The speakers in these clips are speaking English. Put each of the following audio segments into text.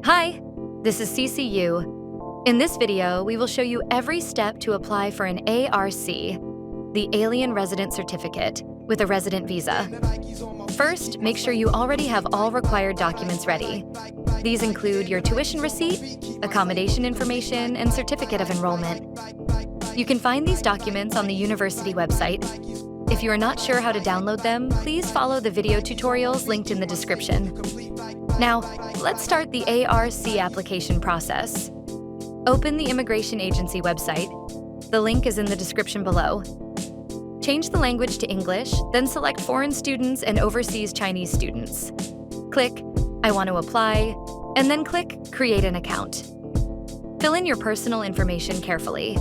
Hi, this is CCU. In this video, we will show you every step to apply for an ARC, the Alien Resident Certificate, with a resident visa. First, make sure you already have all required documents ready. These include your tuition receipt, accommodation information, and certificate of enrollment. You can find these documents on the university website. If you are not sure how to download them, please follow the video tutorials linked in the description. Now, let's start the ARC application process. Open the immigration agency website. The link is in the description below. Change the language to English, then select foreign students and overseas Chinese students. Click I want to apply, and then click Create an account. Fill in your personal information carefully.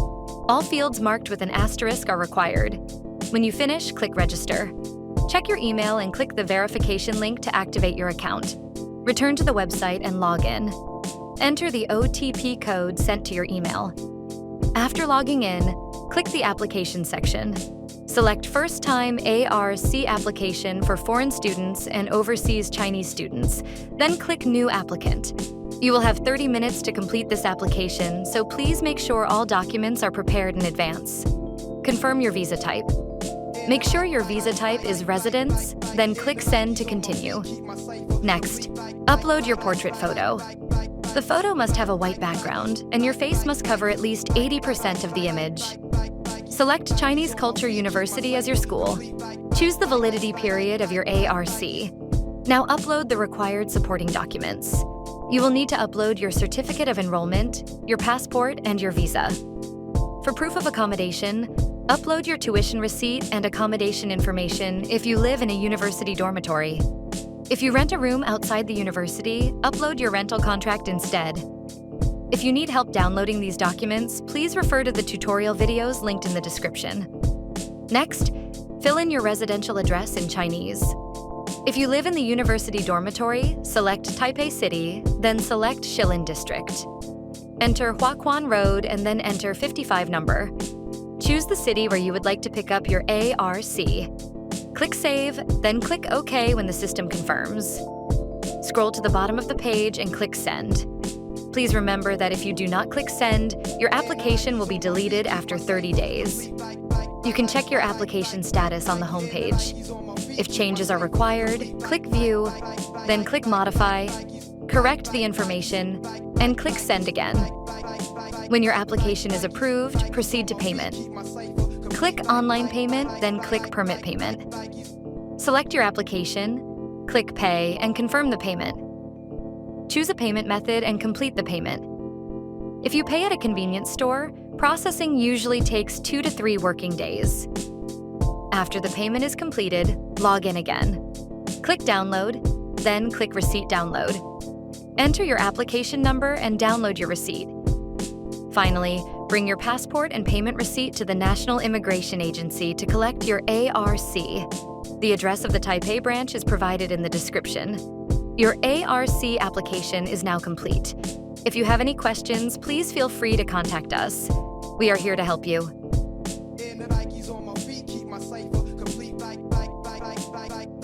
All fields marked with an asterisk are required. When you finish, click Register. Check your email and click the verification link to activate your account. Return to the website and log in. Enter the OTP code sent to your email. After logging in, click the Application section. Select First-Time ARC application for foreign students and overseas Chinese students, then click New Applicant. You will have 30 minutes to complete this application, so please make sure all documents are prepared in advance. Confirm your visa type. Make sure your visa type is Residence, then click Send to continue. Next, upload your portrait photo. The photo must have a white background, and your face must cover at least 80% of the image. Select Chinese Culture University as your school. Choose the validity period of your ARC. Now upload the required supporting documents. You will need to upload your certificate of enrollment, your passport, and your visa. For proof of accommodation, upload your tuition receipt and accommodation information if you live in a university dormitory. If you rent a room outside the university, upload your rental contract instead. If you need help downloading these documents, please refer to the tutorial videos linked in the description. Next, fill in your residential address in Chinese. If you live in the university dormitory, select Taipei City, then select Shilin District. Enter Huaquan Road and then enter 55 number. Choose the city where you would like to pick up your ARC. Click Save, then click OK when the system confirms. Scroll to the bottom of the page and click Send. Please remember that if you do not click Send, your application will be deleted after 30 days. You can check your application status on the homepage. If changes are required, click View, then click Modify, correct the information, and click Send again. When your application is approved, proceed to payment. Click Online Payment, then click Permit Payment. Select your application, click Pay, and confirm the payment. Choose a payment method and complete the payment. If you pay at a convenience store, processing usually takes 2 to 3 working days. After the payment is completed, log in again. Click Download, then click Receipt Download. Enter your application number and download your receipt. Finally, bring your passport and payment receipt to the National Immigration Agency to collect your ARC. The address of the Taipei branch is provided in the description. Your ARC application is now complete. If you have any questions, please feel free to contact us. We are here to help you.